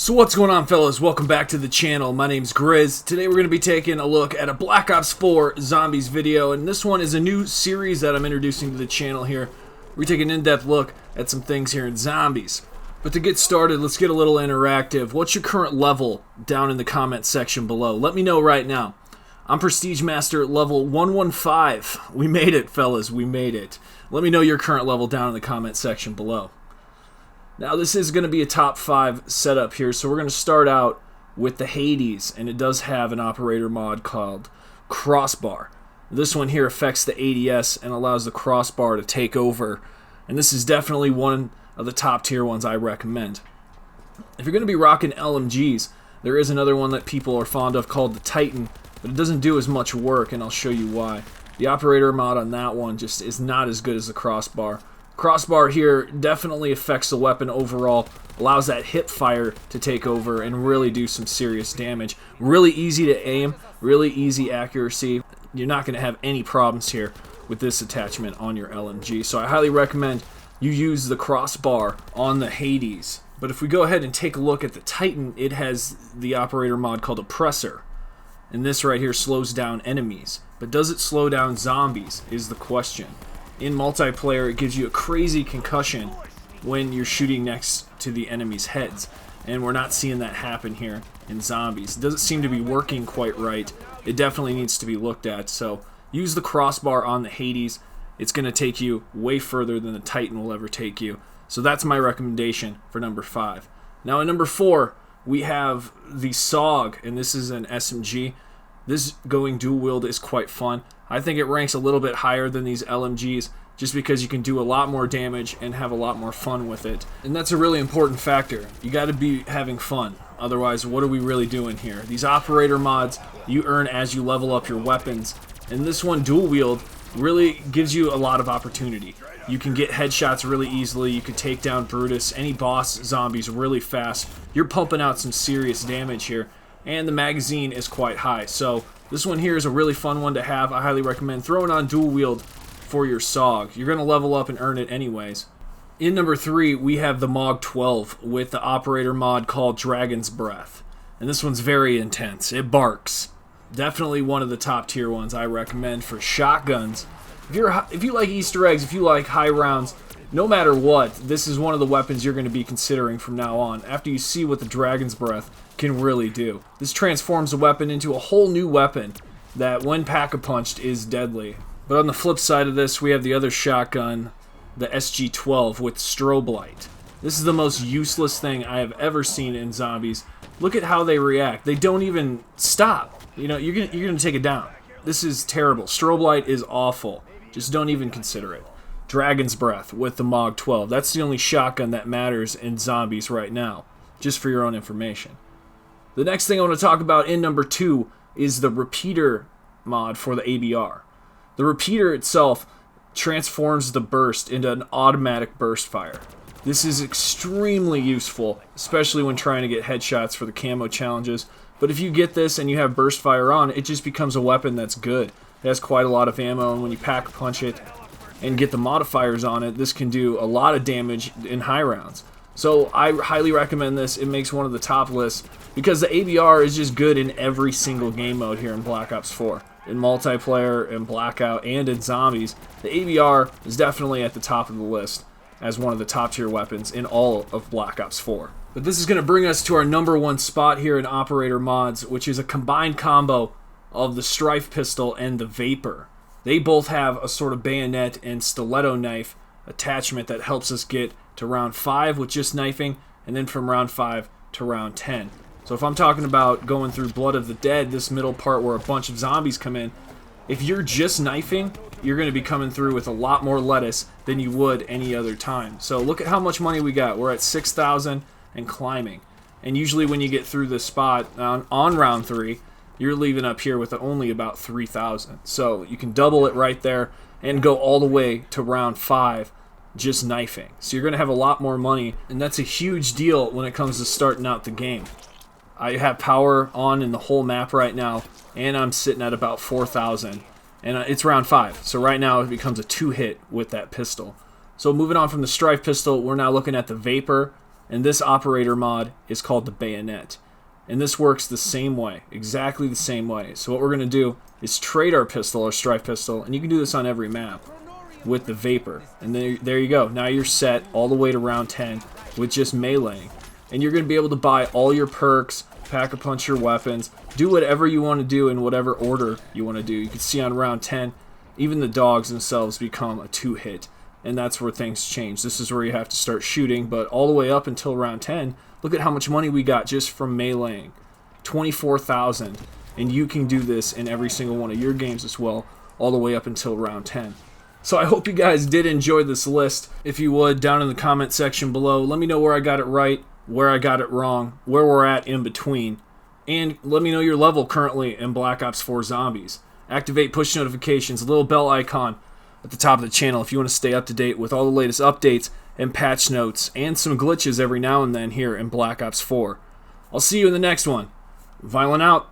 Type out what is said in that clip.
So what's going on, fellas? Welcome back to the channel. My name's GRIZZ. Today we're going to be taking a look at a Black Ops 4 Zombies video, and this one is a new series that I'm introducing to the channel here. We take an in-depth look at some things here in Zombies. But to get started, let's get a little interactive. What's your current level down in the comment section below? Let me know right now. I'm Prestige Master level 115. We made it, fellas. We made it. Let me know your current level down in the comment section below. Now this is going to be a top 5 setup here, so we're going to start out with the Hades, and it does have an operator mod called Crossbar. This one here affects the ADS and allows the crossbar to take over, and this is definitely one of the top tier ones I recommend. If you're going to be rocking LMGs, there is another one that people are fond of called the Titan, but it doesn't do as much work, and I'll show you why. The operator mod on that one just is not as good as the crossbar. Crossbar here definitely affects the weapon overall, allows that hip fire to take over and really do some serious damage. Really easy to aim, really easy accuracy. You're not going to have any problems here with this attachment on your LMG. So I highly recommend you use the crossbar on the Hades. But if we go ahead and take a look at the Titan, it has the operator mod called Oppressor. And this right here slows down enemies. But does it slow down zombies is the question. In multiplayer, it gives you a crazy concussion when you're shooting next to the enemy's heads. And we're not seeing that happen here in Zombies. It doesn't seem to be working quite right. It definitely needs to be looked at. So use the crossbar on the Hades. It's going to take you way further than the Titan will ever take you. So that's my recommendation for number 5. Now at number 4, we have the SOG, and this is an SMG. This going dual wield is quite fun. I think it ranks a little bit higher than these LMGs just because you can do a lot more damage and have a lot more fun with it. And that's a really important factor. You got to be having fun. Otherwise, what are we really doing here? These operator mods you earn as you level up your weapons. And this one, dual wield, really gives you a lot of opportunity. You can get headshots really easily. You can take down Brutus, any boss zombies really fast. You're pumping out some serious damage here. And the magazine is quite high. So this one here is a really fun one to have. I highly recommend throwing on dual wield for your SOG. You're going to level up and earn it anyways. In number 3, we have the MOG 12 with the operator mod called Dragon's Breath. And this one's very intense. It barks. Definitely one of the top tier ones I recommend for shotguns. If you like Easter eggs, if you like high rounds, no matter what, this is one of the weapons you're going to be considering from now on after you see what the Dragon's Breath can really do. This transforms the weapon into a whole new weapon that when pack-a-punched is deadly. But on the flip side of this, we have the other shotgun, the SG-12 with strobe light. This is the most useless thing I have ever seen in Zombies. Look at how they react. They don't even stop. You know, you're gonna take it down. This is terrible. Strobe light is awful. Just don't even consider it. Dragon's Breath with the MOG 12. That's the only shotgun that matters in Zombies right now, just for your own information. The next thing I want to talk about in number 2 is the Repeater mod for the AVR. The Repeater itself transforms the burst into an automatic burst fire. This is extremely useful, especially when trying to get headshots for the camo challenges. But if you get this and you have burst fire on, it just becomes a weapon that's good. It has quite a lot of ammo, and when you pack punch it and get the modifiers on it, this can do a lot of damage in high rounds. So I highly recommend this. It makes one of the top lists because the AVR is just good in every single game mode here in Black Ops 4. In multiplayer, in Blackout, and in Zombies, the AVR is definitely at the top of the list as one of the top tier weapons in all of Black Ops 4. But this is going to bring us to our number 1 spot here in Operator Mods, which is a combined combo of the Strife Pistol and the Vapor. They both have a sort of bayonet and stiletto knife attachment that helps us get to round 5 with just knifing, and then from round 5 to round 10. So if I'm talking about going through Blood of the Dead, this middle part where a bunch of zombies come in, if you're just knifing, you're going to be coming through with a lot more lettuce than you would any other time. So look at how much money we got. We're at 6,000 and climbing. And usually when you get through this spot on round 3, you're leaving up here with only about 3,000. So you can double it right there and go all the way to round 5 just knifing. So you're going to have a lot more money, and that's a huge deal when it comes to starting out the game. I have power on in the whole map right now, and I'm sitting at about 4,000. And it's round 5. So right now it becomes a 2-hit with that pistol. So moving on from the Strife pistol, we're now looking at the Vapor. And this operator mod is called the bayonet. And this works the same way, exactly the same way. So what we're going to do is trade our pistol, our strife pistol, and you can do this on every map with the vapor. And there you go. Now you're set all the way to round 10 with just meleeing. And you're going to be able to buy all your perks, pack-a-punch your weapons, do whatever you want to do in whatever order you want to do. You can see on round 10, even the dogs themselves become a 2-hit. And that's where things change. This is where you have to start shooting, but all the way up until round 10, look at how much money we got just from meleeing. 24,000. And you can do this in every single one of your games as well, all the way up until round 10. So I hope you guys did enjoy this list. If you would, down in the comment section below, let me know where I got it right, where I got it wrong, where we're at in between. And let me know your level currently in Black Ops 4 Zombies. Activate push notifications, little bell icon at the top of the channel if you want to stay up to date with all the latest updates and patch notes and some glitches every now and then here in Black Ops 4. I'll see you in the next one. Viollent out.